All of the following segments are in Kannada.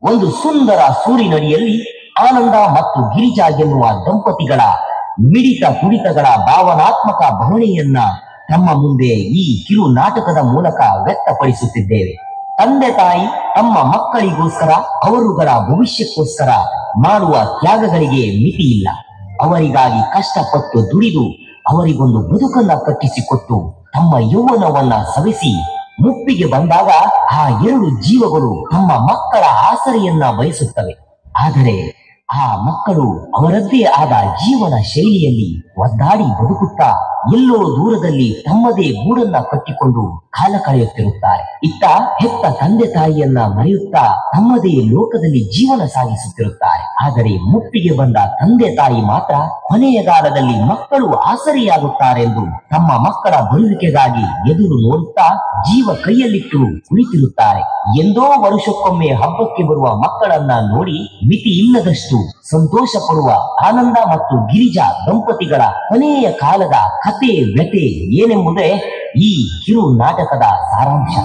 ಒಂದು ಸುಂದರ ಸೂರಿನಡಿಯಲ್ಲಿ ಆನಂದ ಮತ್ತು ಗಿರಿಜಾ ಎನ್ನುವ ದಂಪತಿಗಳ ಮಿಡಿತ ತುಡಿತಗಳ ಭಾವನಾತ್ಮಕ ಬವಣೆಯನ್ನ ನಮ್ಮ ಮುಂದೆ ಈ ಕಿರು ನಾಟಕದ ಮೂಲಕ ವ್ಯಕ್ತಪಡಿಸುತ್ತಿದ್ದೇವೆ. ತಂದೆ ತಾಯಿ ತಮ್ಮ ಮಕ್ಕಳಿಗೋಸ್ಕರ ಅವರುಗಳ ಭವಿಷ್ಯಕ್ಕೋಸ್ಕರ ಮಾಡುವ ತ್ಯಾಗಗಳಿಗೆ ಮಿತಿ ಇಲ್ಲ. ಅವರಿಗಾಗಿ ಕಷ್ಟಪಟ್ಟು ದುಡಿದು ಅವರಿಗೊಂದು ಬದುಕನ್ನ ಕಟ್ಟಿಸಿಕೊಟ್ಟು ತಮ್ಮ ಯೌವನವನ್ನ ಸವೆಸಿ ಮುಪ್ಪಿಗೆ ಬಂದಾಗ ಆ ಎರಡು ಜೀವಗಳು ತಮ್ಮ ಮಕ್ಕಳ ಆಸರೆಯನ್ನ ಬಯಸುತ್ತವೆ. ಆದರೆ ಆ ಮಕ್ಕಳು ಅವರದ್ದೇ ಆದ ಜೀವನ ಶೈಲಿಯಲ್ಲಿ ಒದ್ದಾಡಿ ಬದುಕುತ್ತಾ ಎಲ್ಲೋ ದೂರದಲ್ಲಿ ತಮ್ಮದೇ ಗೂಡನ್ನ ಕಟ್ಟಿಕೊಂಡು ಕಾಲ ಕಳೆಯುತ್ತಿರುತ್ತಾರೆ. ಇತ್ತ ಹೆತ್ತ ತಂದೆ ತಾಯಿಯನ್ನ ಮರೆಯುತ್ತಾ ತಮ್ಮದೇ ಲೋಕದಲ್ಲಿ ಜೀವನ ಸಾಗಿಸುತ್ತಿರುತ್ತಾರೆ. ಆದರೆ ಮುಪ್ಪಿಗೆ ಬಂದ ತಂದೆ ತಾಯಿ ಮಾತ್ರ ಕೊನೆಯಗಾಲದಲ್ಲಿ ಮಕ್ಕಳು ಆಸರೆಯಾಗುತ್ತಾರೆಂದು ತಮ್ಮ ಮಕ್ಕಳ ಬರುವಿಕೆಗಾಗಿ ಎದುರು ನೋಡುತ್ತಾ ಜೀವ ಕೈಯಲ್ಲಿಟ್ಟು ಕುಳಿತಿರುತ್ತಾರೆ. ಎಂದೋ ವರ್ಷಕ್ಕೊಮ್ಮೆ ಹಬ್ಬಕ್ಕೆ ಬರುವ ಮಕ್ಕಳನ್ನ ನೋಡಿ ಮಿತಿ ಇಲ್ಲದಷ್ಟು ಸಂತೋಷ ಪಡುವ ಆನಂದ ಮತ್ತು ಗಿರಿಜಾ ದಂಪತಿಗಳ ಕೊನೆಯ ಕಾಲದ ಕತೆ ವ್ಯತೆ ಏನೆಂಬುದೇ ಈ ಕಿರು ನಾಟಕದ ಸಾರಾಂಶ.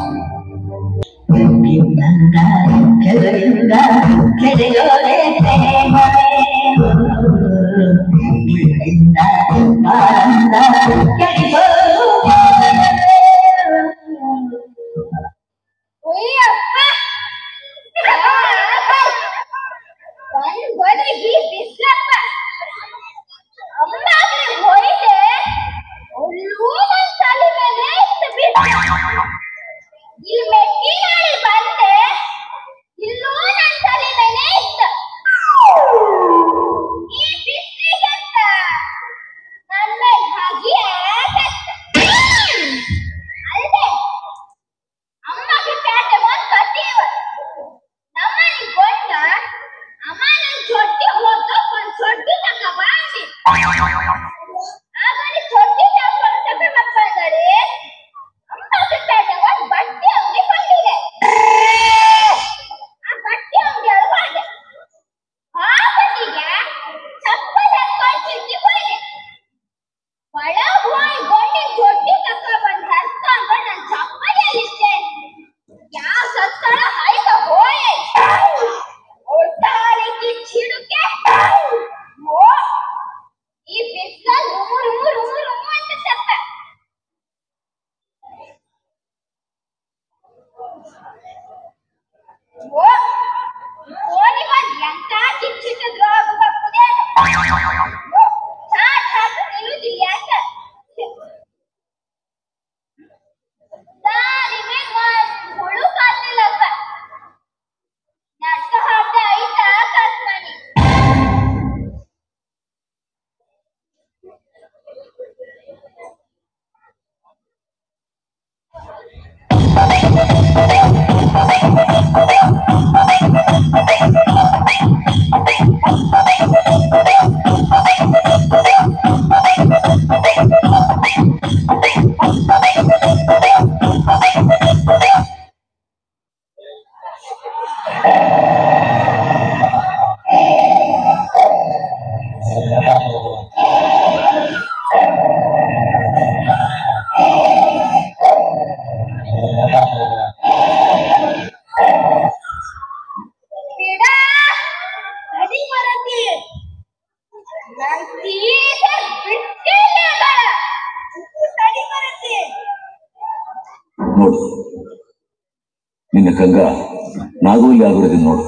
ನೋಡು, ನಿನ್ನ ಕಂಗ ನಾಗೋಲಿ ಆಗಿರೋದನ್ನ ನೋಡು.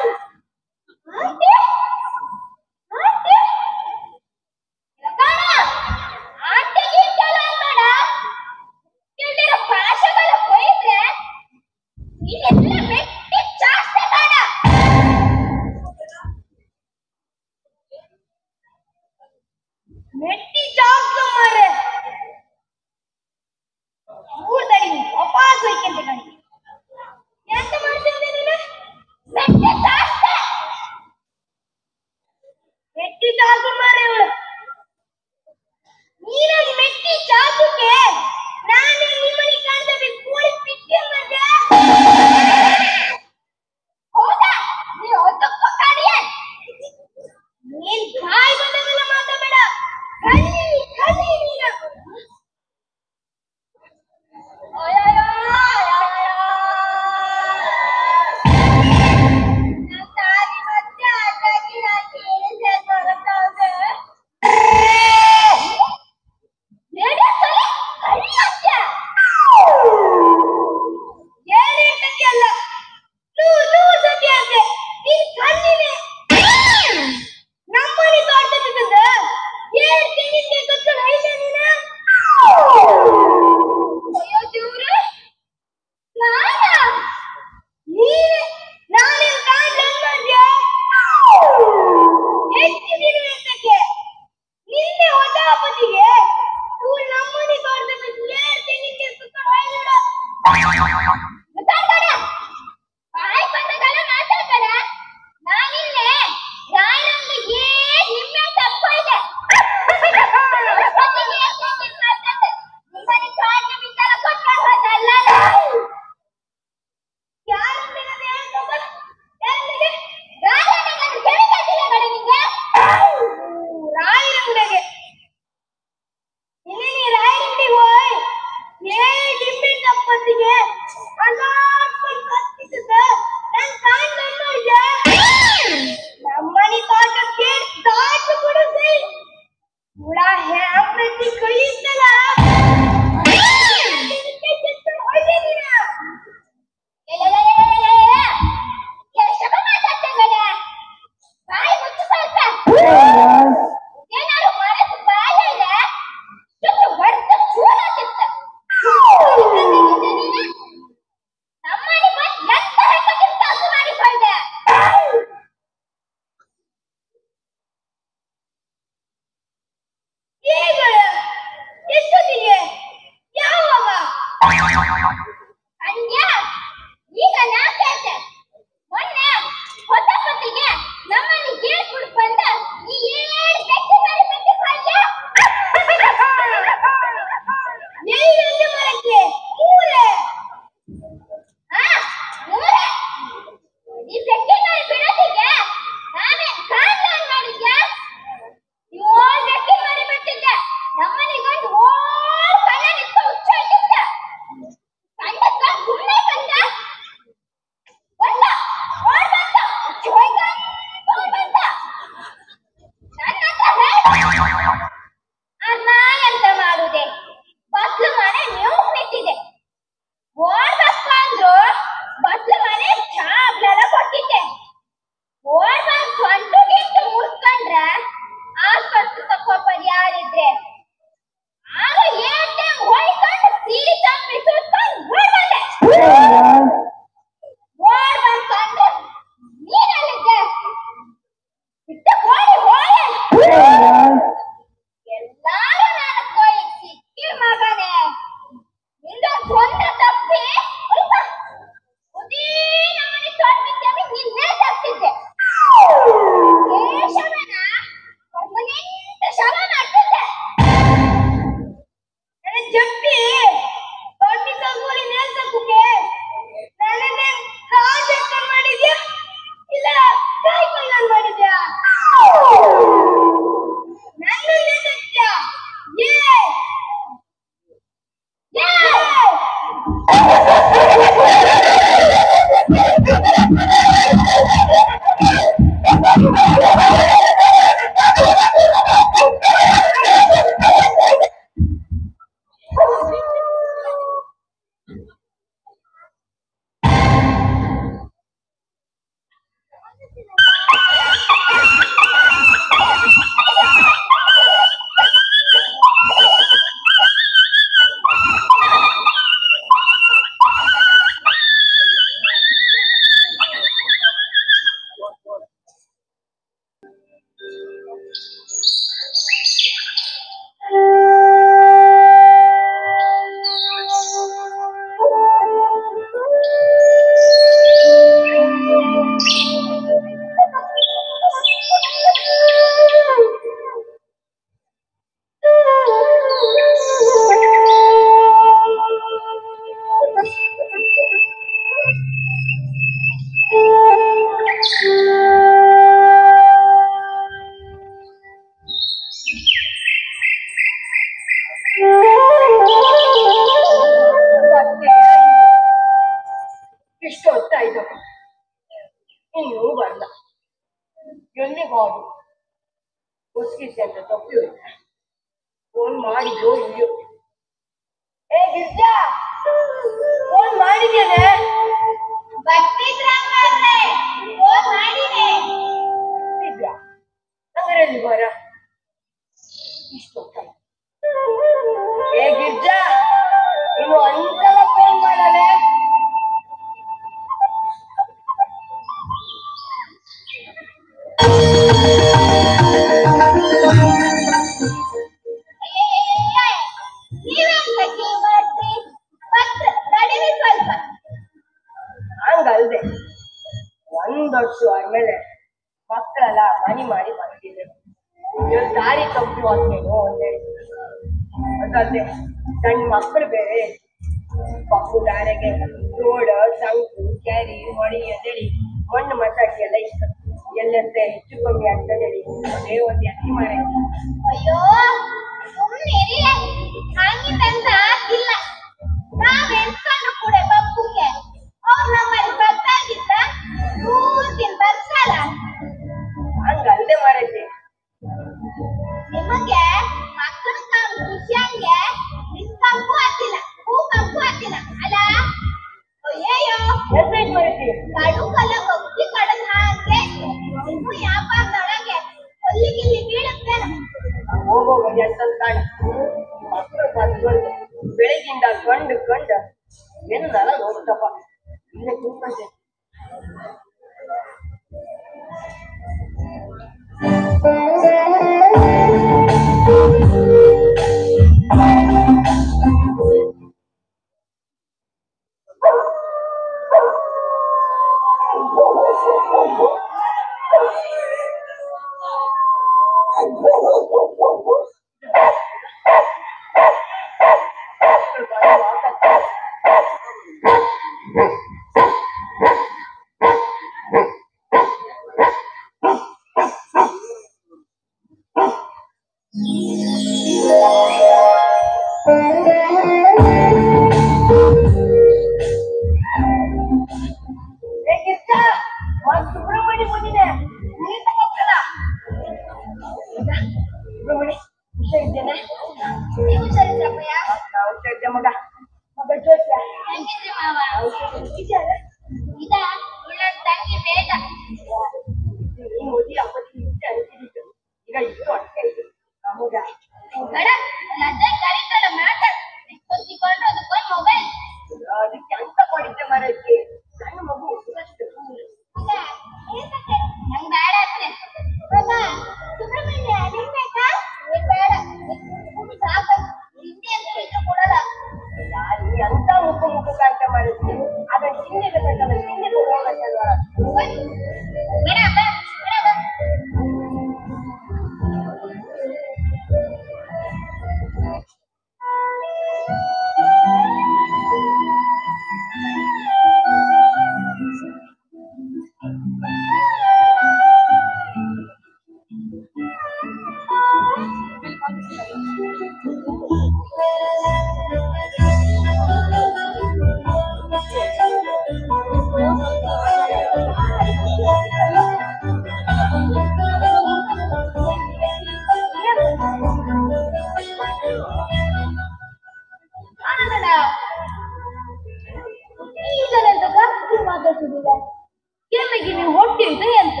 ಕೊಟ್ಟಿದ್ದು ಎಂತ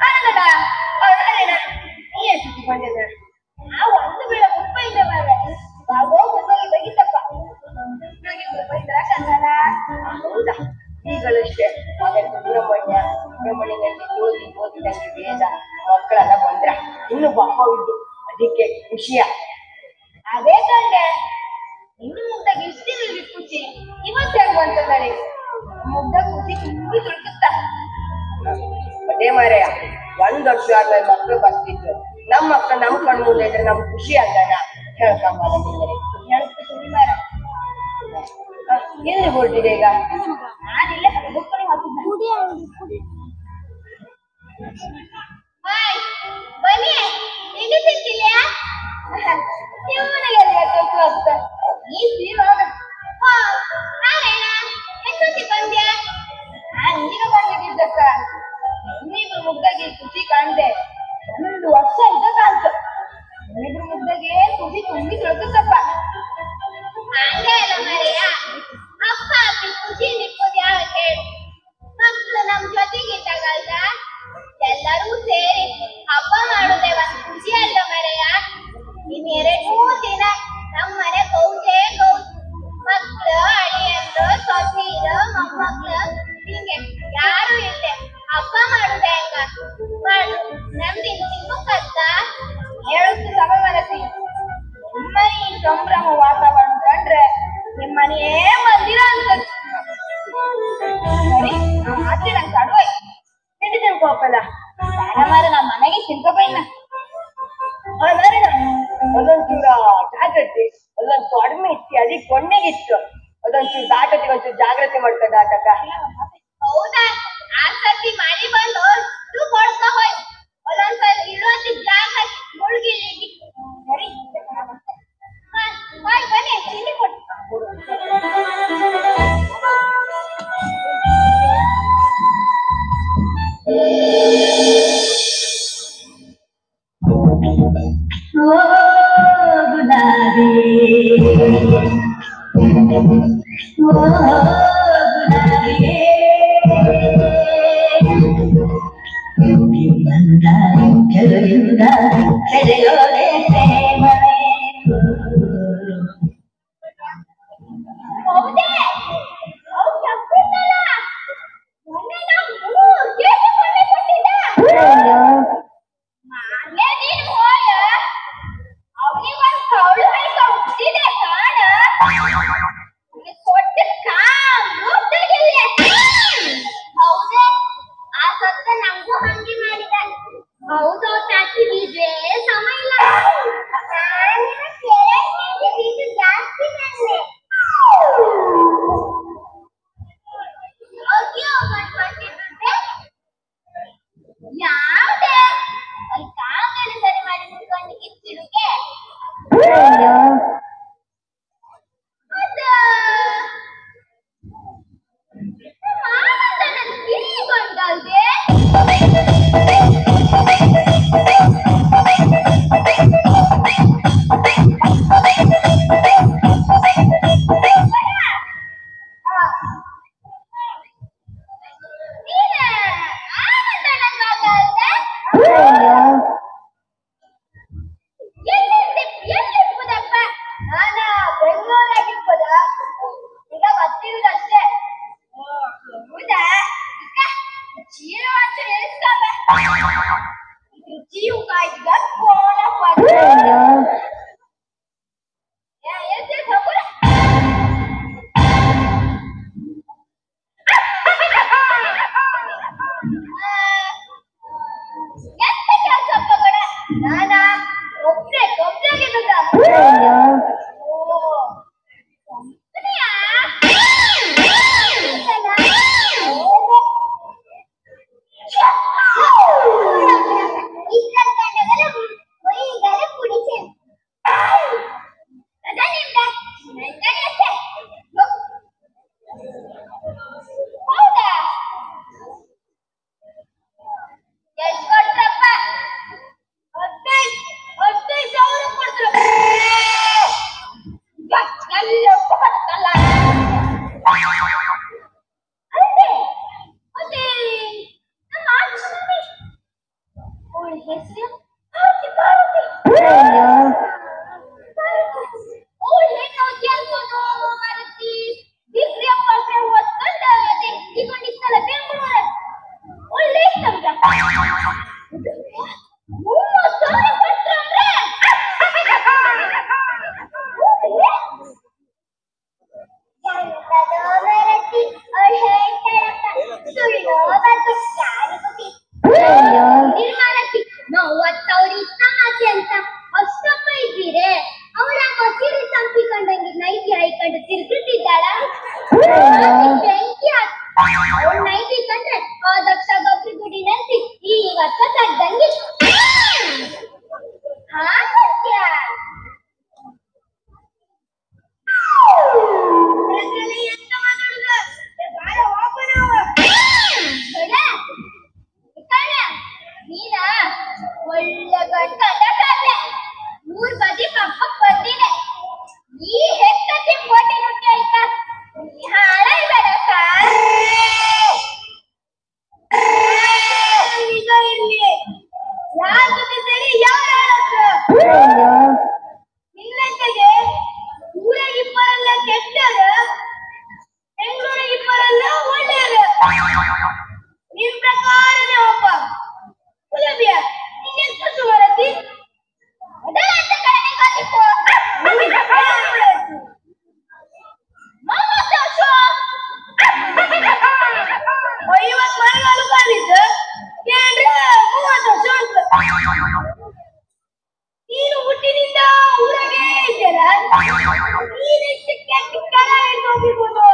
ಅಣ್ಣನ ಅಣ್ಣನ ನೀ ಎಷ್ಟು ಬಂದಿದ್ದ ಆ ಒಂದು ಬೇಡ ಮುಪ್ಪೈ ಇದ್ದವಲ್ಲ ಬಾಗೋ ಮುಪ್ಪೈ ತೆಗಿತಪ್ಪ ಬೈದ್ರ ಕನ್ನಡ ಹೌದಾ ಈಗಳಷ್ಟೇ ಮಗನ ಸುಬ್ರಹ್ಮಣ್ಯನಲ್ಲಿ ಓದಿದಂಗೆ ವೇದ ಮಕ್ಕಳೆಲ್ಲ ಬಂದ್ರ ಇನ್ನು ಬಪ್ಪವಿದ್ದು ಅದಕ್ಕೆ ಖುಷಿಯ ಅದೇ ಕಂಡೆ ಇನ್ನು ಮುಗ್ದಾಗ ಇಷ್ಟಿರಲಿ ಖುಷಿ ಇವತ್ತು ಹೆಂಗ್ ಬಂತ ನನಗೆ ಮುಗ್ದ ಖುಷಿ ತುಂಬಿ ತುಳುಕುತ್ತ ಅದೇ ಮಾರಯ್ಯ 1 ವರ್ಷ ಆದ್ಮೇಲೆ ಮಕ್ಕಳು ಬರ್ತಿದ್ರು ನಮ್ಮ ಮಕ್ಕಳು ನಮ್ ಕಣ್ ಮುಂದೆ ಇದ್ರೆ ನಮ್ಗೆ ಖುಷಿ ಆಗಣ ಹೇಳ್ಕೊಂಬಲ್ಲ ಹೇಳ್ತು ಸುಳಿ ಮಾರ ಎಲ್ಲಿ ಹೊರಟಿದೆ ಈಗ ನಾನಿಲ್ಲ ಬುಕ್ಕಣಿ ಬನ್ನಿ ಇದು ತಿಂತಿಲ್ಲ ಇವನಿಗೆ ಈ ಸೀರೆ ಎಷ್ಟೊತ್ತಿ ಬಂದ್ಯಾ ನಾನು ಈಗ ಬಂದಿದ್ದಕ್ಕ ಇನ್ನಿಬ್ರು ಮುಗ್ದಾಗಿ ಖುಷಿ ಕಾಣ್ದೆ 1 ವರ್ಷ ಇದ್ದ ಕಾಣ್ತು ಇನ್ನಿಬ್ರು ಮುಗ್ದಾಗೆ ಖುಷಿ ತುಂಬಿ ತಿಳ್ಕತ್ತಪ್ಪ ಹಂಗೆ ಅಲ್ಲ ಮರೆಯ ಅಪ್ಪ ಅಪ್ಪಿ ಖುಷಿ ನಿಪ್ಪುದು ಯಾವ ಹೇಳಿ ಮಕ್ಕಳು ನಮ್ ಜೊತೆಗಿದ್ದಾಗಲ್ದ ಎಲ್ಲರೂ ಸೇರಿ ಹಬ್ಬ ಮಾಡುದೇ ಒಂದ್ ಖುಷಿ ಅಲ್ಲ ಮರೆಯ ಇನ್ 2-3 ದಿನ ನಮ್ ಮನೆ ಗೌಜೆ ಗೌಜ್ ಮಕ್ಳು ಅಳಿಯಂದ್ರು ಸೊಸೀರು ಮೊಮ್ಮಕ್ಳು ಹಿಂಗೆ ಯಾರು ಇಲ್ಲದೆ ಹಬ್ಬ ಮಾಡುದೇ ಹೆಂಗ ಮಾಡು ನಮ್ದಿನ್ ಸಿಮ್ಮಕ್ಕತ್ತ ಹೇಳುತ್ತು ಸಭೆ ಮನಸ್ಸಿ ನಿಮ್ಮನೆ ಈ ಸಂಭ್ರಮ ವಾತಾವರಣ ಕಂಡ್ರೆ ನಿಮ್ಮನೆಯೇ ಮಂದಿರ ಅಂತ ಸರಿ ಆಚೆ ನಂಗೆ ಕಡುವೆ ತಿಂಡಿ ತಿಳ್ಕೊಪ್ಪಲ್ಲ ಮಾರ ನಮ್ಮ ಮನೆಗೆ ತಿಳ್ಕೊಬೈನ ಒಂದೊಂಚೂರ ಜಾಗ್ರತೆ ಒಂದೊಂದು ಕಡಿಮೆ ಇತ್ತು ಅದಕ್ಕೆ ಕೊನೆಗಿತ್ತು ಅದೊಂಚೂರು ದಾಟತಿಗೆ ಒಂಚೂರು ಜಾಗ್ರತೆ ಮಾಡ್ಕೊಂಡು ಆಟಕ್ಕ ಹೌದಾ ಆಸಕ್ತಿ ಮಳೆ ಬಂದು ಕೊಡ್ತಾ ಹೋಯ್ ಒಂದೊಂದ್ಸಲ ಇಳುವತ್ತಿ ಜಾಗ ಮುಳುಗಿಲ್ಲಿ ಸರಿ ಬನ್ನಿ ತಿಂಡಿ ಕೊಟ್ಟು ಹೌದು ಸಮಯ ಇಲ್ಲ ಬೆಂಕಿ ನೈಟಿ ಕಂಡ್ರೆ ಆ ದಕ್ಷ ಗೊಬ್ಬರ ಗುಡಿ ನಂತಿ ಈ ವರ್ಷ ತಗ್ದಂಗಿ ಹಾ ಸತ್ಯ ಎಂತ ಮಾತಾಡುದ ಬಾರ ಹೋಗೋಣ ನೀನ ಒಳ್ಳೆ ಗಂಟ ಅದಕ್ಕಾದ್ರೆ ಮೂರ್ ಬದಿ ಪಕ್ಕಕ್ಕೆ ಬಂದಿದೆ ಈ ಹೆಕ್ಕತಿ ಕೋಟಿ ರೊಟ್ಟಿ ಆಯ್ತಾ ಹಾಳಾಯ್ಬೇಡಕ್ಕ ಈಗ ಇರ್ಲಿ ಯಾರ ಜೊತೆ ಸೇರಿ ಯಾವ ನಿನ್ನಂತೆಗೆ ಊರಾಗ ಇಬ್ಬರಲ್ಲ ಕೆಟ್ಟದ ಬೆಂಗಳೂರಾಗ ಇಬ್ಬರಲ್ಲ ಒಳ್ಳೆಯದ ನಿನ್ ಪ್ರಕಾರನೇ ಒಬ್ಬ ಗುಲಾಬಿಯ ನಿನ್ನೆಂತ ಸುಮಾರತಿ ಅದೆಲ್ಲ ಅಂತ ಕಡೆ ಕಾತಿತ್ತು ಐವತ್ ಮರಗಳು ಬಂದಿದ್ದು ಏನ್ರೆ 30 ವರ್ಷ ಉಂಟು ನೀನು ಹುಟ್ಟಿನಿಂದ ಊರಾಗೆ ಇದ್ದಲ್ಲ ನೀನಿಷ್ಟು ಕೆಟ್ಟ ಕೆಲ ಹೋಗಿರ್ಬೋದು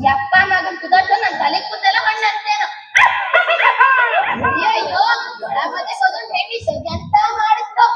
ಯಪ್ಪ ಮಗನ್ ಕುದಟ್ಟು ನನ್ ತಲೆ ಕೂದಲ ಮಣ್ಣ ಅಂತೇನು ಅಯ್ಯೋ ಮತ್ತೆ ಕೊದು ಹೆಂಗಿಸ ಎಂತ ಮಾಡಿತ್ತು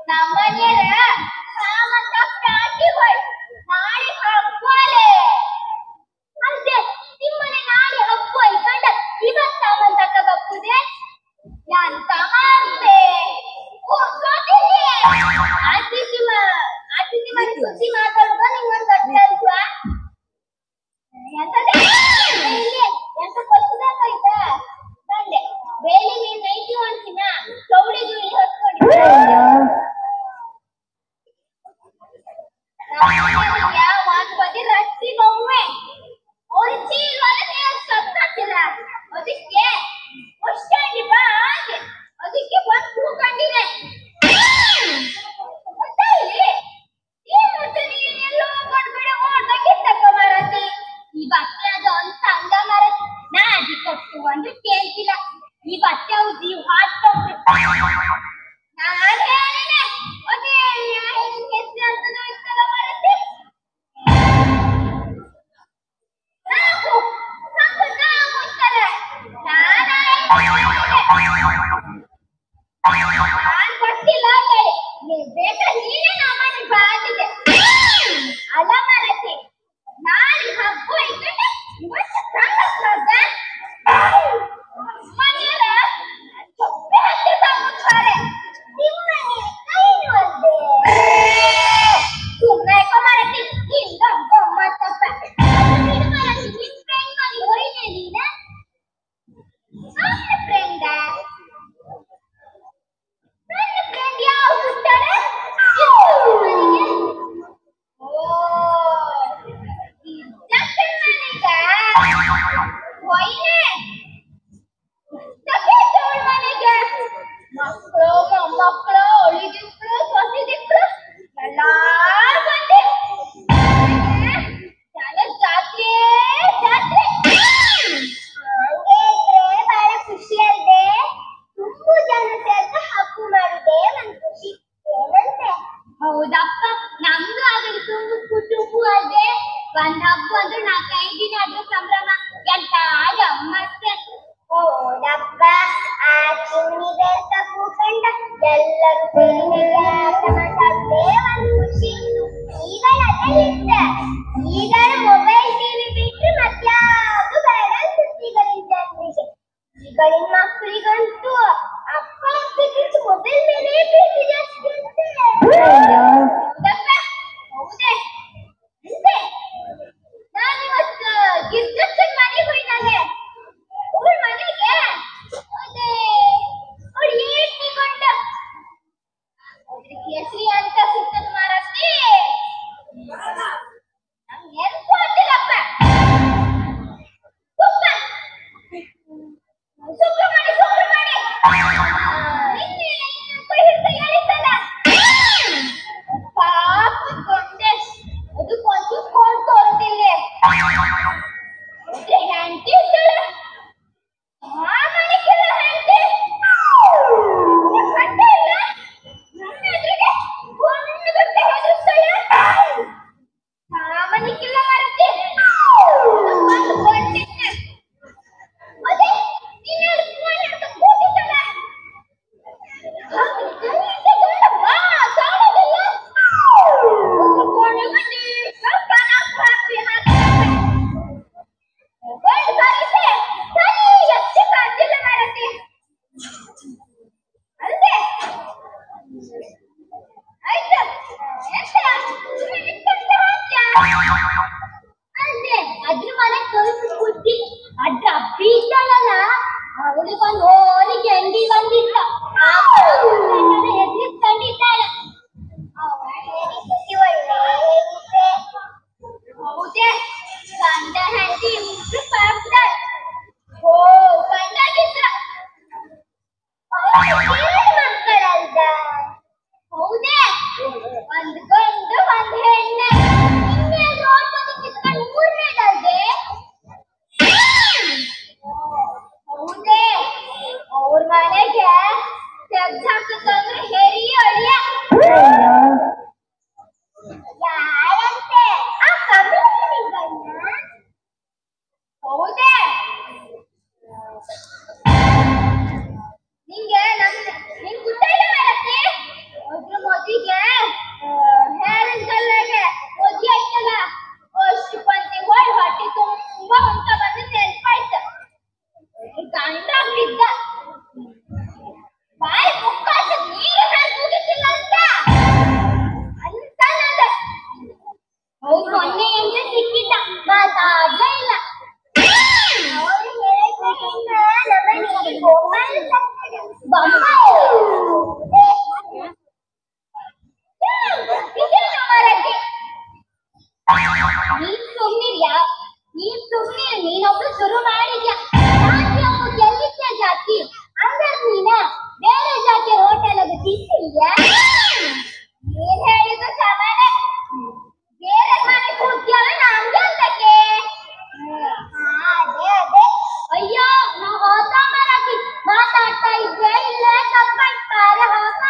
ನಮ್ಮನೆಯ ಬೇಕಾ ನೀನೇ ನಮ್ಮನೆ ಬಾದಿದೆ ಅಲ್ಲ ಮರತಿ ನಾಳೆ ಹಬ್ಬ ಇಕ್ಕಂಡೆ ಇವತ್ತು ಸಂಗಸ್ರದ ಮನೆಯರ ಚೊಪ್ಪೆ ಹತ್ತಿ ತಾಮುತ್ತಾರೆ ನಿಮ್ಮನೆ ಕೈನು ಅಂದೆ ಸುಮ್ಮನೆ ಮರತಿ ಹಿಂಗ ಗಮ್ಮತ್ತಪ್ಪ ನೀನು ಮರತಿ ನಿನ್ ಫ್ರೆಂಡ್ ಮನೆ ಹೋಯ್ನೆ ನೀನ ನನ್ನ ಫ್ರೆಂಡ ಯಾವ ಸುತ್ತಾಳೆ ಮಕ್ಕಳು ಮೊಮ್ಮಕ್ಕಳು ಒಳಿದಿಕ್ಕಳು ಸೊಸಿದಿಕ್ಕಳು ಎಲ್ಲಾರು ಬಂದಿ ಜನ ಜಾತ್ರೆ ಜಾತ್ರೆ ಹಂಗೆ ಬಹಳ ಖುಷಿ ಅಲ್ದೆ ತುಂಬು ಜನ ಸೇರ್ತ ಹಬ್ಬ ಮಾಡಿದೆ ನನ್ ಖುಷಿ ಏನಂತೆ ಹೌದಪ್ಪ ನಮ್ದು ಆಗಲಿ ತುಂಬು ಕುಟುಂಬ ಅದೇ ಒಂದ್ ಹಬ್ಬ ಅಂದ್ರೆ 4-5 ದಿನ ಅದ್ರ ಸಂಭ್ರಮ ಎಂತ ಗಮ್ಮತ್ತೆ ಹೌದಪ್ಪ ಆ ಚಿನ್ನಿ ಬೆರ್ತ ಕೂಕಂಡ ಎಲ್ಲರೂ ಸೇರಿ ಒಂದ್ ಖುಷಿ ಈಗಲ ಅದೆಲ್ಲಿತ್ತ ಈಗ ಮೊಬೈಲ್ ಟಿವಿ ಬಿಟ್ರೆ ಮತ್ಯಾವುದು ಬೇಡ ಸುದ್ದಿಗಳಿಂದ ಜನರಿಗೆ ಈಗಳಿನ ಮಕ್ಕಳಿಗಂತೂ ಅಪ್ಪ ಅಪ್ಪಿಗಿಂತ ಮೊಬೈಲ್ ಮೇಲೆ ಪ್ರೀತಿ ಜಾಸ್ತಿ ಅಂತೆ ಹೌದಪ್ಪ ಹೌದೇ ಅಂತೆ ನಾನಿವತ್ತು ಗಿರ್ಜಪ್ಪನ ಮನೆಗೆ ಹೋಯ್ನಾಗೆ ಅವಳ ಮನೆಗೆ ಅದೇ ಅವಳು ಏಟಿಕೊಂಡ ಅದ್ರ ಕೇಸರಿ ಅಂತ ಸುತ್ತದ ಮಾರತ್ತಿ ನಮ್ಗೆ ನೆನಪು ಆಗ್ತಿಲ್ಲಪ್ಪ ಸುಬ್ರಹ್ಮಣ್ಯ ನಿನ್ನೆ ಕೈ ಹಿಡ್ದು ಹೇಳಿದ್ದಲ್ಲ ಪಾಪ ಗೊಂಡೆ ಅದಕ್ಕೊಂದು ಫೋನ್ ತೋರ್ತಿಲ್ಲ ಹ್ಯಾಂಟಿ ಇದ್ದಾಳೆ ಆ ಮನೆಗೆಲ್ಲ ಹ್ಯಾಂಟಿ ಕಂಡೆ ಇಲ್ಲ ನನ್ನ ಎದುರಿಗೆ ಒಂದು ಗಂಟೆ ಹೆದರ್ಸ್ತಾಳೆ ಆ ಮನೆಗೆಲ್ಲ ಮರತಿ ಒಂದು ಗೊಂಡಿದ್ದೆ ಅದೇ ನೀನು ಫೋನ್ ಹಿಡ್ದು ಕೂತಿದ್ದಲ್ಲ ಅದ್ರ ಮನೆ ಕಳ್ಸಿ ಬುದ್ಧಿ ಅಡ್ಡ ಬೀಳ್ತಾಳಲ್ಲ ಅವಳಿಗೊಂದು ಓಲಿಗೆ ಅಂಗಿ ಬಂದಿತ್ತ ಎದುರಿಸ್ಕೊಂಡಿದ್ದಾಳೆ ಹೌದೇ ಗಂಡ ಹೆಂಡತಿ ಇಬ್ರು ಪಾಪ್ದಾಳ ಓ ಗಂಡಾಗಿದ್ರ ಮಕ್ಕಳಲ್ದ ಹೌದೇ ಒಂದ್ ಗಂಡು ಒಂದ್ ಹೆಣ್ಣೆ ಇನ್ನೇ ನೋಡ್ಕೊಂಡು ಕಿತ್ಕೊಂಡು ಮೂರನೇದಲ್ದೆ ಹೌದೇ ಅವ್ರ ಮನೆಗೆ ತೆಗ್ದಾಕಂದ್ರೆ ಹೆರಿ ಅಳಿಯ ಯಾರಂತೆ ಆ ಕಮಲಿನಿ ಗಂಡ ಹೌದೇ ನಿಂಗೆ ನಿಂಗ್ ಗೊತ್ತಾಯಿಲ್ಲ ಮಾಡತ್ತೆ ಅದ್ರ ಮದುವೆಗೆ ಹೇರಿನ ಕಲ್ಲಾಗೆ ಮದುವೆ ಆಯ್ತಲ್ಲ ಅಷ್ಟು ಪಂಚಿ ಹೋಯ್ ಹೊಟ್ಟೆ ತುಂಬಾ ಹೊಂಟ ಬಂದು ನೆನ್ಪಾಯ್ತು ಗಂಡ ಬಿದ್ದ ಬಾಯಿ ಮುಕ್ಕಾಸ ನೀರು ಮುಗಿತಿಲ್ಲ ಅಂತ ಅಂತನದ ಹೌದು ಮೊನ್ನೆ ಎಂದ್ರೆ ಸಿಕ್ಕಿದ್ದ ಮಾತಾಡ್ಲೇ ಇಲ್ಲ ಅವಳು ಹೇಳಿದ್ರಿಂದ ನಮ್ಮನೆಗೆ ಮೊಬೈಲ್ ನೀನ್ ಸುಮ್ನಿರ್ ನೀನೊಬ್ಳು ಶುರು ಮಾಡಿದ್ಯಾ ಜಾತಿ ಒಬ್ಬ ಗೆಲ್ಲಿದ್ಯಾ ಜಾತಿ ಅಂದ್ರೆ ನೀನ ಬೇರೆ ಜಾತಿಯ ಹೋಟೆಲ್ ಅದು ತಿಂತಿದ್ಯಾ ಏನ್ ಹೇಳಿದ್ರು ಸಮಾನ ಬೇರೆ ಮನೆ ಕೂತ್ಯಾವ ನಮ್ಗೆ ಅಂತಕ್ಕೆ ಅದೇ ಅಯ್ಯೋ ನಾ ಹೋತ ಮರತಿ ಮಾತಾಡ್ತಾ ಇದ್ದೆ ಇಲ್ಲೇ ತಪ್ಪಾಯ್ತಾರೆ ಹೋತ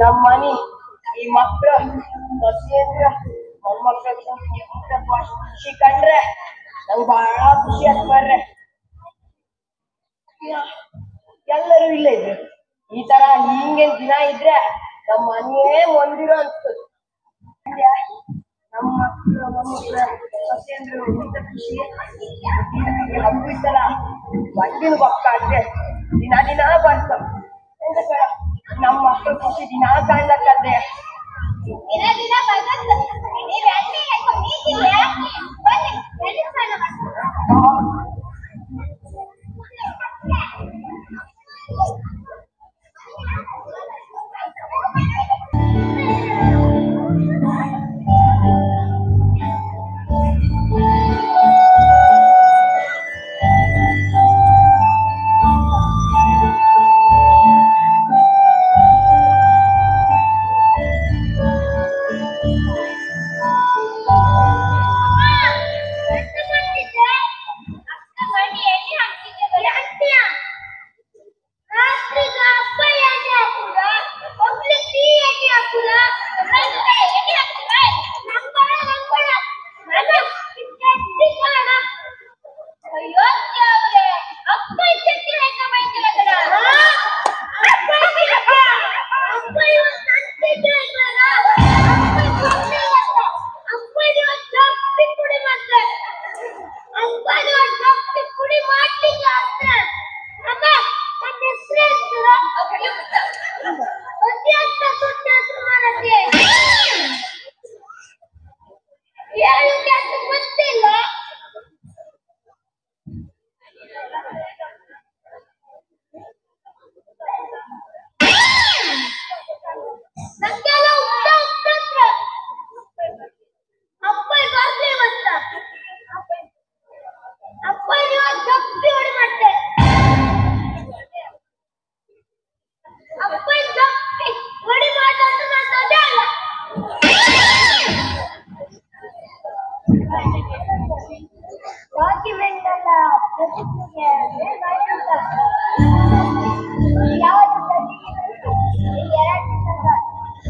ನಮ್ಮ ಮನಿ ಈ ಮಕ್ಳು ಸೊಸೆಯಂದ್ರ ಮೊಮ್ಮಕ್ಳು ಖುಷಿ ಕಂಡ್ರೆ ನಂಗೆ ಬಹಳ ಖುಷಿ ಆತ್ ಬರ್ರೆ. ಎಲ್ಲರೂ ಇಲ್ಲ ಇದ್ರು ಈ ತರ ಹಿಂಗೇನ್ ದಿನ ಇದ್ರೆ ನಮ್ಮ ಮನೆಯೇ ಹೊಂದಿರೋ ಅನ್ಸ್ತದೆ. ನಮ್ಮ ಮಕ್ಕಳು ಮೊಮ್ಮಕ್ಳು ಸೊಸೆಯಂದ್ರು ಖುಷಿ ಹಬ್ಬ ಇತ್ತಲ್ಲ ಒಂದಿನ ಬಕ್ಕ ಅಂದ್ರೆ ದಿನ ದಿನ ಬರ್ತ ನಮ್ಮ ಮಕ್ಕಳು ಖುಷಿ ದಿನ ಕಾಣ್ಲಕ್ಕಂದ್ರೆ ದಿನ ದಿನ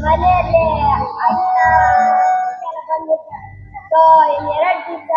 ಮನೆಯಲ್ಲಿ ಅಣ್ಣ ಬಂದಿದ್ದ ಎರಡು ದಿವಸ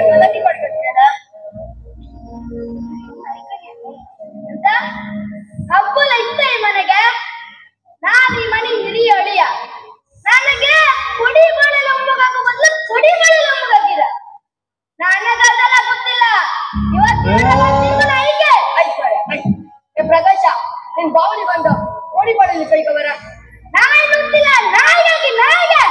ಗಲಾಟೆ ಮಾಡ್ಕೊಳ್ತೀರ ಎಂತ ಹಬ್ಬಲ ಇತ್ತ ಈ ಮನೆಗೆ ನಾನು ಈ ಮನೆ ಹಿರಿಯ ಅಳಿಯ ನನಗೆ ಪುಡಿ ಮಾಡಲು ಒಮ್ಮಗಾಗೋ ಬದಲು ಪುಡಿ ಮಾಡಲು ಒಮ್ಮಗಾಗಿರ ನನಗದೆಲ್ಲ ಗೊತ್ತಿಲ್ಲ ಇವತ್ತು ನಾಯಿಗೆ ಪ್ರಕಾಶ ನಿನ್ ಬಾವಲಿ ಬಂದು ಪುಡಿ ಮಾಡಲು ಕೈಗೆ ಬರ ನಾಯಿ ಗೊತ್ತಿಲ್ಲ ನಾಯಿಗಾಗಿ ನಾಯಿಗೆ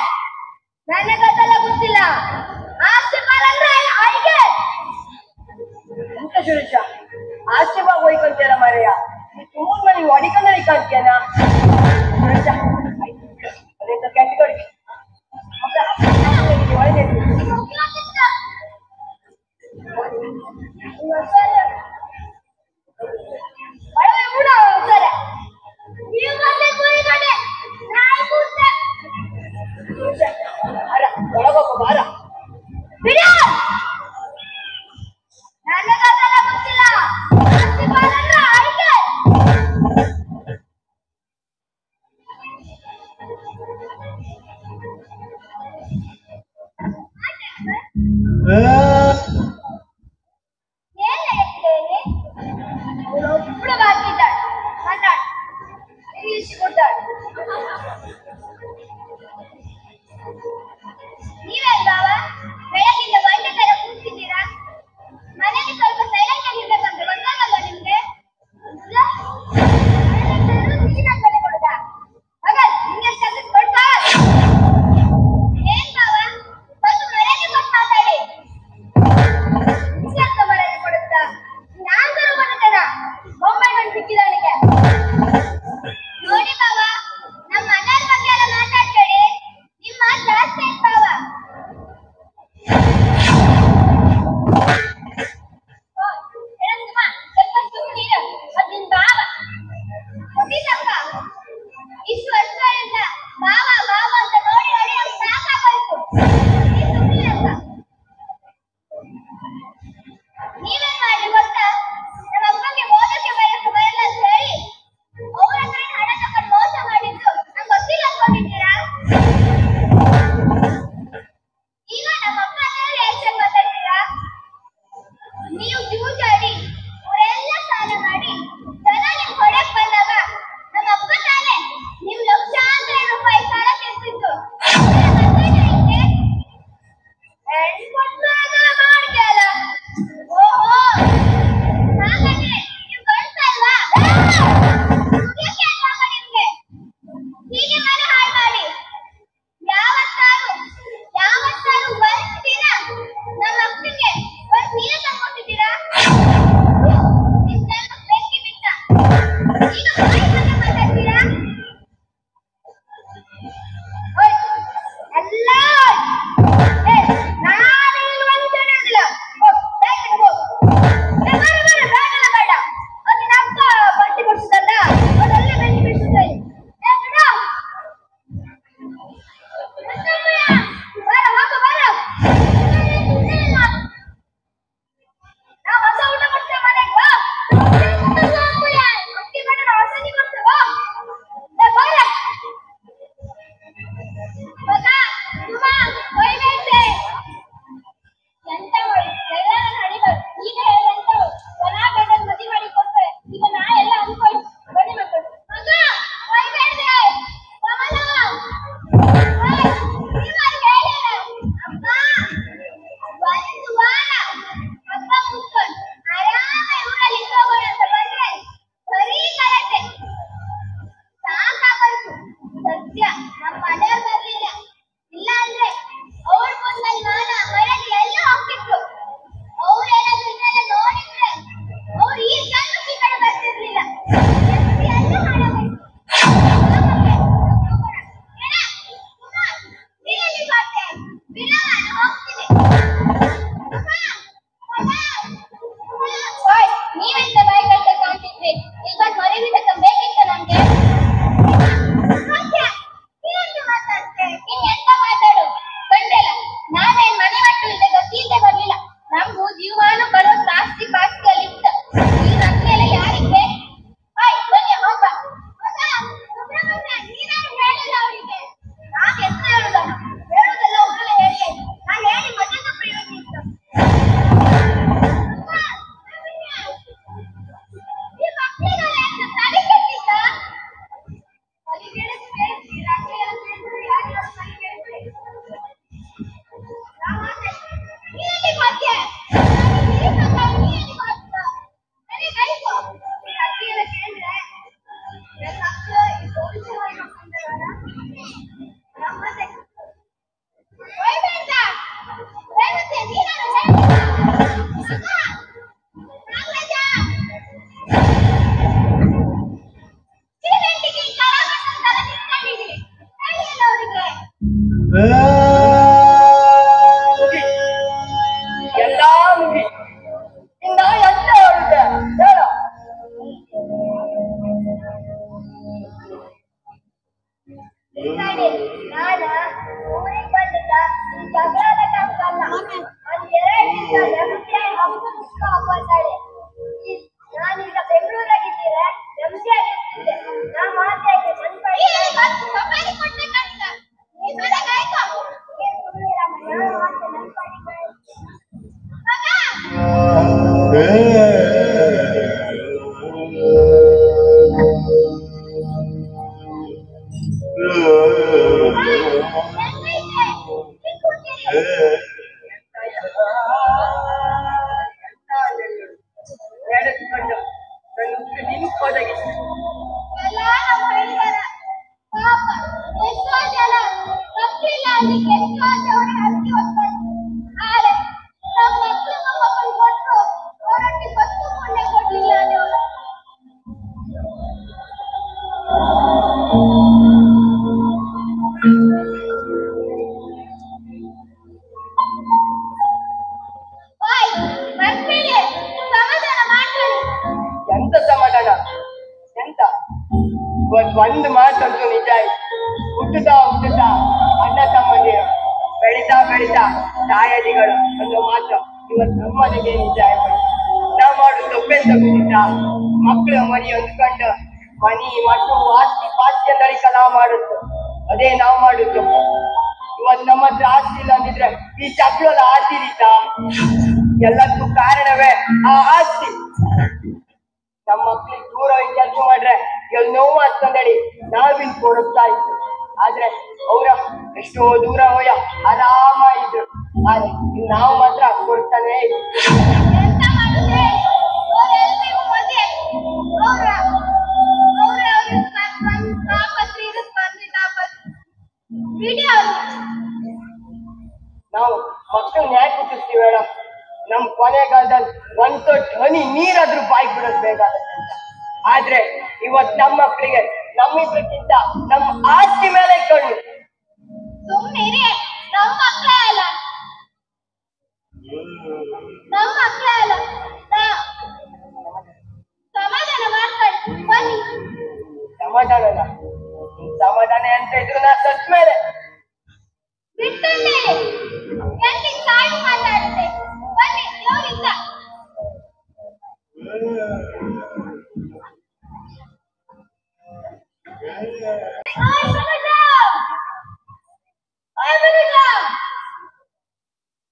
ಮುಗಿ ಎಲ್ಲಾ ಮುಗಿ ಇನ್ನ ಎಂತ ಹೇಳುತ್ತೆ ಹೇಳ. ನಾನು ಊರಿಗೆ ಬಂದಿದ್ದ ಜಗಳದ ಕಾಲಲ್ಲ ಒಂದೆರಡು ದಿವಸ ಎಂಸಿಐ ಹಬ್ಬ ಮುಖ ಹಬ್ಬಂತಾಳೆ. ನಾನೀಗ ಬೆಂಗಳೂರಾಗಿದ್ದೀರ ಎಂಸಿಐ ಇರ್ತಿದ್ದೆ. ನಾ ಮಾತಾಡಿ ನಡೆದುಕೊಂಡು ನನ್ನ ನಿಂತ್ಕೋದಾಗಿತ್ತು. ಎಲ್ಲ ನಮ್ಮ ಪರಿವಾರ ಪಾಪ ಎಷ್ಟೋ ಜನ ಮಕ್ಕಳಿಲ್ಲ ಅದಕ್ಕೆ ಎಷ್ಟೋ ಜನ ಹಂಚಿ ಹೋಗ್ತಾರೆ. ಆದ್ರೆ ನಮ್ಮ ಮಕ್ಕಳು ಮೊಮ್ಮಕ್ಕಳು ಕೊಟ್ಟರು ಅವರೊಟ್ಟಿಗೆ ಬಸ್ಸು ಕೊಂಡೆ ಕೊಡ್ಲಿಲ್ಲ ನೀವು. ಬರ್ತೀನಿ ಸಮಾಧಾನ ಮಾಡ್ಕೊಳ್ಳಿ. ಎಂತ ಸಮಾಧಾನ ಎಂತ? ಇವತ್ತು ಒಂದು ಮಾತಂತೂ ನಿಜ ಆಯ್ತು. ಹುಟ್ಟುತ್ತಾ ಅಣ್ಣ ತಮ್ಮಂದಿರು ಬೆಳಿತಾ ತಾಯದಿಗಳು ಒಂದು ಮಾತು ಇವತ್ತು ನಮ್ಮನೆಗೆ ನಿಜ ಆಯ್ತು. ನಾವು ಮಾಡುದು ತಪ್ಪೆಂತ ಗೊತ್ತಿಲ್ಲ. ಮಕ್ಕಳು ಮರಿ ಹೊಂದ್ಕೊಂಡು ಮನಿ ಮಟ್ಟು ಆಸ್ತಿ ಪಾಸ್ತಿ ಅಂದಳಿ ನಾವು ಮಾಡುದು ಅದೇ ನಾವು ಮಾಡುದು ತಪ್ಪು. ಇವತ್ತು ನಮ್ಮ ಹತ್ರ ಆಸ್ತಿ ಇಲ್ಲ ಅಂದಿದ್ರೆ ಈ ಚಕ್ರದ ಆಸ್ತಿರಿತ ಎಲ್ಲದಕ್ಕೂ ಕಾರಣವೇ ಆ ಆಸ್ತಿ. ನಮ್ಮ ಮಕ್ಳಿಗೆ ದೂರ ಕೆಲಸ ಮಾಡ್ರೆ ಇವಾಗ ನೋವು ಅಂತಂದೇಳಿ ನಾವಿನ್ ಕೊಡುತ್ತಾ ಇತ್ತು. ಆದ್ರೆ ಅವ್ರ ಎಷ್ಟೋ ದೂರ ಹೋಯ ಆರಾಮ ಇದ್ರು. ಆದ್ರೆ ನಾವು ಮಾತ್ರ ಕೊಡ್ತಾನೆ ಇದ್ವಿ. ಎಂತ ಮಾಡುತ್ತೆ ಅವರೆಲ್ಲರಿಗೂ ಮದುವೆ ಅವ್ರ ತಾಪತ್ರಿ ಇರುತ್ತೆ ವಿಡಿಯೋ ನಾವು ಮಕ್ಕಳನ್ನ ಯಾಕೆ ಹುಟ್ಟಿಸ್ತೀವಿ ಹೇಳ? ನಮ್ ಕೊನೆಗಾಲದಲ್ಲಿ ಒಂದ್ ತೊಟ್ಟು ಹನಿ ನೀರಾದ್ರೂ ಬಾಯಿ ಬಿಡೋದ್ ಬೇಕಾಗತ್ತೆ ಅಂತ. ಆದ್ರೆ ಇವತ್ ನಮ್ಮ ಮಕ್ಕಳಿಗೆ ನಮ್ಮಿಬ್ರಿಗಿಂತ ನಮ್ಮ ಆಸ್ತಿ ಮೇಲೆ ಕಣ್ಣು. ಸುಮ್ಮನೆ ನಮ್ಮ ಮಕ್ಕಳೇ ಅಲ್ಲ ಸಮಾಧಾನ ಮಾಡ್ಕೊಳ್ಳಿ ಬನ್ನಿ. ಸಮಾಧಾನ ಸಮಾಧಾನ ಅಂತ ಇದ್ರು ನಾ ಸತ್ ಮೇಲೆ ಬಿಟ್ಟಂತೆ ಎಲ್ಲಿ ಕಾಡು ಮಾತಾಡುತ್ತೆ ಬನ್ನಿ ದೇವರಿಂದ.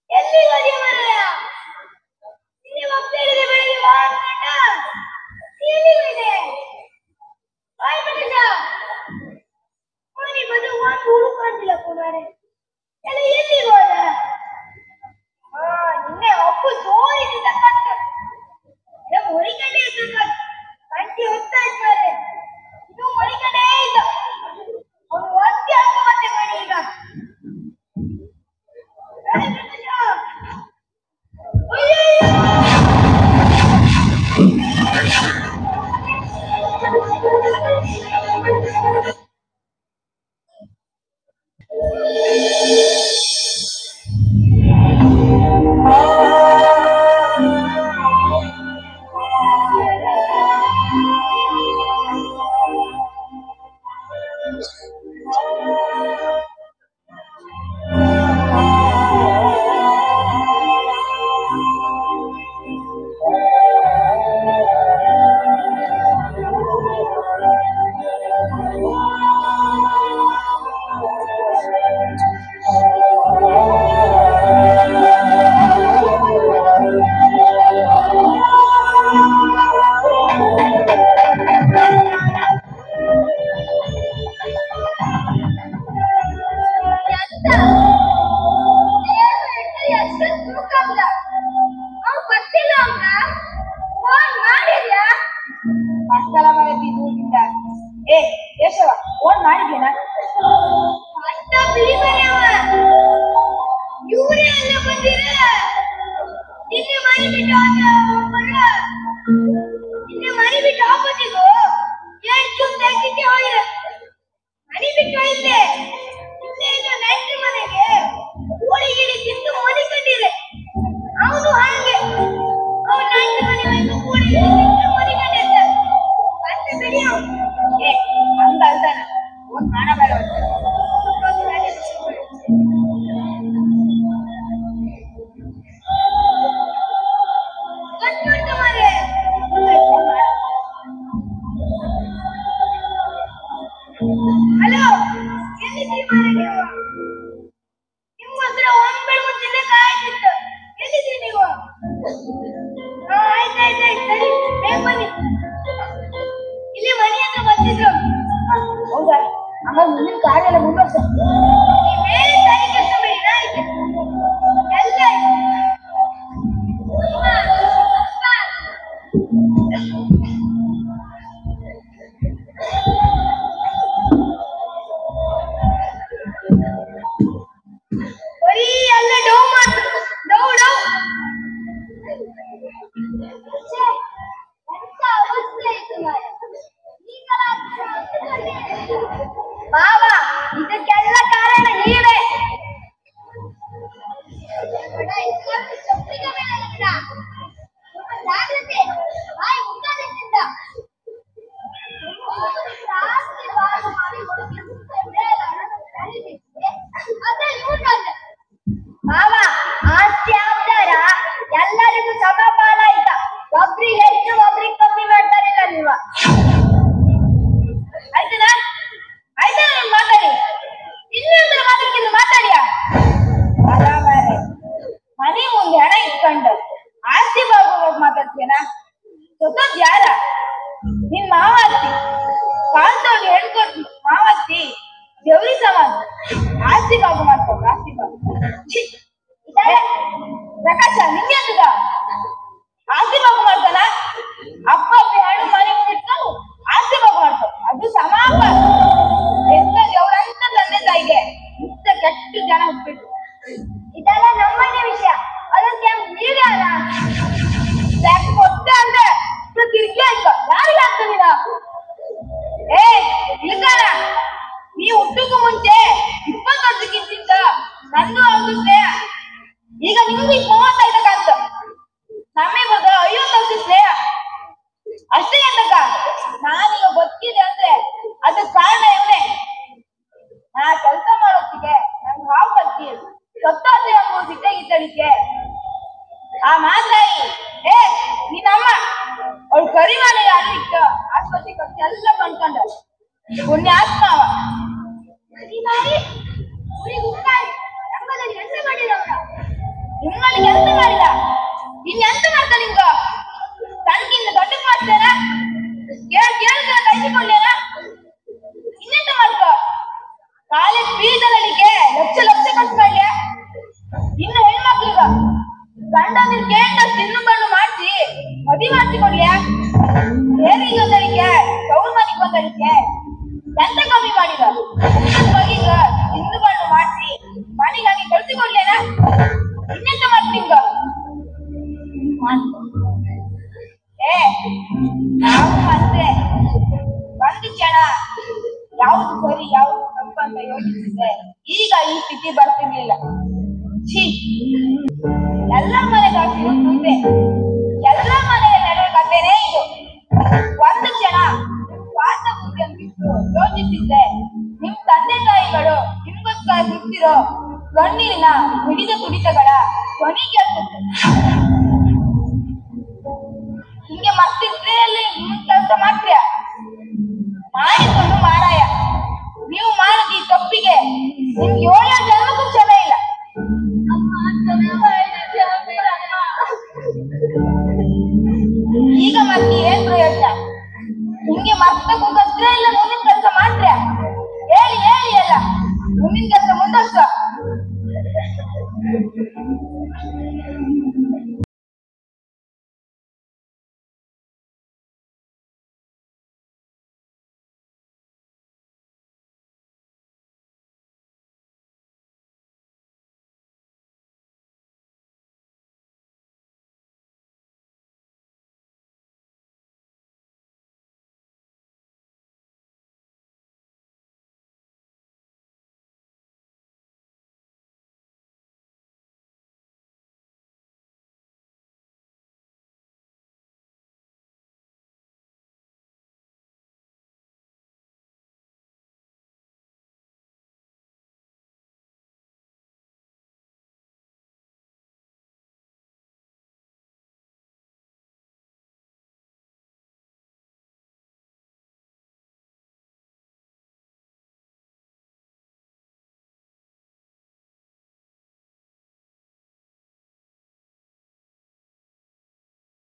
ಎಲ್ಲಿ ಹೋಗಿ ಮರಯ್ಯ ಇಲ್ಲಿ ಹೋಗ್ತಿದ್ರೆ ಬೆಳಿಗ್ಗೆ ವಾಹನ ಎಲ್ಲಿದೆ ಆಯ್ ಮನುಜ ಮನೆ ಬಂದು ಒಂದು ಹುಡುಕೊಂಡಿಲ್ಲ ಕುಮಾರೆ ಎಲ್ಲ ಎಲ್ಲಿ ಹೋದ? ನಿನ್ನೆ ಅಪ್ಪು ಜೋರಿನಿಂದ ಕಟ್ಟು ಹೊಡಿಕೊಂಡೇ ಇದ್ದ ಕಂಟಿ ಹೋಗ್ತಾ ಇದ್ದಾರೆ. ಇದು ಹೊಡಿಕೊಂಡೇ ಇದ್ದ ಅವನು ಒತ್ತಿ ಹಾಕುವಂತೆ ಮಾಡಿ ಈಗ ಮನೆ ಬಿಟ್ಟು ಆಪತ್ತಿಗೂ ಏನು ಮನೆ ಬಿಟ್ಟು ಹೋಗಿದೆ ಮನೆ ಬಿಟ್ಟು ಹೋಗಿದ್ದೆ ಇಲ್ಲೇ ಇಲ್ಲ ನೆಂಟ್ರ ಮನೆ ನಿಮ್ಮ ಹತ್ರ ಒಂದ್ ಮುಂಚೆನೆ ಕಾಯ್ತಿತ್ತು. ಎಲ್ಲಿದ್ದೀರಿ ನೀವು? ಆಯ್ತಾಯ್ತಾಯ್ತು ಸರಿ, ಬೇಗ ಬನ್ನಿ. ಇಲ್ಲಿ ಮನೆ ಹತ್ರ ಬರ್ತಿದ್ರು. ಹೌದಾ? ಆಮೇಲೆ ಮುಂದಿನ ಕಾರ್ಯ ಎಲ್ಲ ಮುಂದುವರ್ಸ. ನೀವೇನು ಸರಿ ಕೆಲಸ ಮಾಡಿ ಆಯ್ತು ಎಲ್ಲ ಬರೀ ಎಲ್ಲ ಡೌ ಮಾತ್ರ ಡೌ ಡೌ. ಎಂತ ಅವಸ್ಥೆ ಆಯ್ತು ಮಾರ್ರೆ. ಬಾಬಾ ಇದಕ್ಕೆಲ್ಲ ಕಾರಣ ನೀವೇ. ಜಾಗ್ರತೆ ಬಾಯಿ ಮುಖದಿಂದ ಬಾಬಾ ಆಸ್ತಿ ಆಧಾರ ಎಲ್ಲರಿಗೂ ಸಮಪಾಲ ಆಯ್ತ. ಒಬ್ರಿಗೆ ಹೆಚ್ಚು ಒಬ್ರಿಗೆ ಕಮ್ಮಿ ಮಾಡ್ತಾರಿಲ್ಲ ನೀವ. ಆಯ್ತನಾ ಆಯ್ತಾ? ನೀನ್ ಮಾತಾಡಿ ಇನ್ನೊಂದು ಮಾತಾಡ್ಕಿಂತ ಮಾತಾಡಿಯ ಮನೆ ಮುಂದೆ ಹಣ ಇಟ್ಕೊಂಡು ಆಸ್ತಿ ಬಾಗೋಗ್ ಮಾತಾಡ್ತೀಯನಾ? ಗೊತ್ತದ್ ಯಾರ? ನಿನ್ ಮಾವಾಸ್ತಿ ಕಾಲ್ತೋಡಿ ಹೇಳ್ಕೊಟ್ಟು ಮಾವಾಸ್ತಿ ಜವಳಿ ಸಮಾನ ಆಸ್ತಿ ಬಾಗು ಮಾಡ್ಕೊಂಡು ಆಸ್ತಿ ಬಾಗು. ಪ್ರಕಾಶ ನಿಂಗೆ ಅಂತದ ಆಸ್ತಿ ಬಾಗು ಮಾಡ್ತಾನ? ಅಪ್ಪ ಅಪ್ಪ ಎರಡು ಮನೆ ಮುಂದೆ ಇಟ್ಕೊಂಡು ಆಸ್ತಿ ಬಾಗು ಮಾಡ್ಕೊ. ಅದು ಸಮಾಪ ಎಂತ ದೇವ್ರಂತ ತಂದೆ ತಾಯಿಗೆ ಇಂತ ಕೆಟ್ಟ ಜನ ಹುಟ್ಬಿಟ್ಟು. ಇದೆಲ್ಲ ನಮ್ಮನೆ ವಿಷಯ. ಅದಕ್ಕೆ ನೀವ್ಯಾರ ಕೊಟ್ಟೆ ಅಂದ್ರೆ ತಿರ್ಗಿ ಆಯ್ತು ಯಾರಿಗೆ ಆಗ್ತದಿಲ್ಲ? ಏ ಇಲ್ಕಾರ ನೀ ಹುಟ್ಟಕ್ಕೂ ಮುಂಚೆ 20 ವರ್ಷಕ್ಕಿಂತ ನಂದು ಅವ್ರದ್ದು ಸ್ನೇಹ. ಈಗ ನಿಮ್ಗೂ 35 ಕಾಂತ ನಮಗೆ ಬರೋದು 50 ವರ್ಷ ಸ್ನೇಹ ಅಷ್ಟೇ ಅಂತಕ್ಕ. ನಾನೀಗ ಬದುಕಿದೆ ಅಂದ್ರೆ ಅದಕ್ಕೆ ಕಾರಣ ಇವನೇ. ನಾ ಕೆಲಸ ಮಾಡೋತ್ತಿಗೆ ನಂಗೆ ಹಾವು ಕಲ್ತಿ ಸತ್ತಾದ್ರೆ ನಮ್ಗೂ ಸಿಟ್ಟಗಿದ್ದಳಿಕೆ ಆ ಮಾತಾಯಿ. ಏ ನೀನಮ್ಮ ಅವಳು ಕರಿಮಾನೆಗೆ ಅಲ್ಲಿಟ್ಟು ಆಸ್ಪತ್ರೆ ಖರ್ಚು ಎಲ್ಲ ಕಂಡ್ಕೊಂಡ ಪುಣ್ಯಾತ್ಮ ಅವ. ರಂಗದಲ್ಲಿ ಎಂತ ಮಾಡಿದವನ? ನಿಮ್ಮಲ್ಲಿ ಎಂತ ಮಾಡಿದ? ಇನ್ನೆಂತ ಮಾಡ್ತಾ ನಿಮ್ಗ? ತನಗಿಂತ ದೊಡ್ಡ ಮಾಡ್ತೇನ? ಕೇಳ್ತೇನ ಕೈಸಿಕೊಳ್ಳೇನ? ಇನ್ನೆಂತ ಮಾಡ್ಕೊ? ಕಾಲೇಜ್ ಫೀಸಲ್ಲಿಗೆ ಲಕ್ಷ ಲಕ್ಷ ಖರ್ಚು ಮಾಡ್ಯ. ಇನ್ನು ಹೆಣ್ಮಕ್ಳಿಗ ಗಂಡಂದಿರ್ ಕೇಂದ್ರ ತಿನ್ನು ಬಣ್ಣು ಮಾಡಿಸಿ ಮದಿ ಮಾಡಿಸಿಕೊಡ್ಲಿಯ? ಏನಿಗೆ ಒಂದಳಿಕೆ ಸೌರ್ ಮನೆಗೆ ಒಂದಳಿಕೆ ಎಂತ ಕಮ್ಮಿ ಮಾಡಿದ? ಮಗೀಗ ತಿನ್ನು ಬಣ್ಣು ಮಾಡಿಸಿ ಮನೆಗಾಗಿ ಕಳ್ಸಿಕೊಡ್ಲೇನ? ಇನ್ನೆಂತ ಮಾಡ್ತಿ ನಿಮ್ಗ? ಏ ನಾವು ಅಂದ್ರೆ ಒಂದು ಕ್ಷಣ ಯಾವ್ದು ಸರಿ ಯಾವ್ದು ತಪ್ಪು ಅಂತ ಯೋಚಿಸಿದ್ರೆ ಈಗ ಈ ಸ್ಥಿತಿ ಬರ್ತಿರ್ಲಿಲ್ಲ. ಛೀ, ಎಲ್ಲ ಮನೆಗಾಗ್ತಿರೋ ಮುಂದೆ ಎಲ್ಲ ಮನೆಯ ನಡೆಯುವ ಕಥೆನೇ ಇದು. ಒಂದು ಕ್ಷಣ ಸ್ವಾರ್ಥ ಬುದ್ಧಿಯನ್ನು ಬಿಟ್ಟು ಯೋಚಿಸಿದ್ರೆ ನಿಮ್ ತಂದೆ ತಾಯಿಗಳು ನಿಮ್ಗೋಸ್ಕರ ಬಿಡ್ತಿರೋ ಕಣ್ಣೀರಿನ ಹಿಡಿದ ತುಡಿತಗಳ ಧ್ವನಿ ಕೇಳ್ತದೆ. ಹಿಂಗೆ ಮತ್ತಿದ್ರೆ ಕೆಲಸ ಮಾಡ್ತೀಯ ಮಾಡಿಕೊಂಡು ಮಾರಾಯ. ನೀವು ಮಾಡಿದ ಈ ತಪ್ಪಿಗೆ ನಿಮ್ಗೆ 7 ಜನ್ಮಕ್ಕೂ ಕ್ಷಮೆ ಇಲ್ಲ. ಈಗ ಮತ್ತೆ ಏನ್ ಪ್ರಯೋಜನ? ನಿಮ್ಗೆ ಮತ್ತೆ ಕೂತ್ರೆ ಇಲ್ಲ ಮುಂದಿನ ಕೆಲಸ ಮಾಡ್ತೀಯ? ಹೇಳಿ ಹೇಳಿ ಅಲ್ಲ ಮುಂದಿನ ಕೆಲಸ ಮುಂದುವರ್ಸ.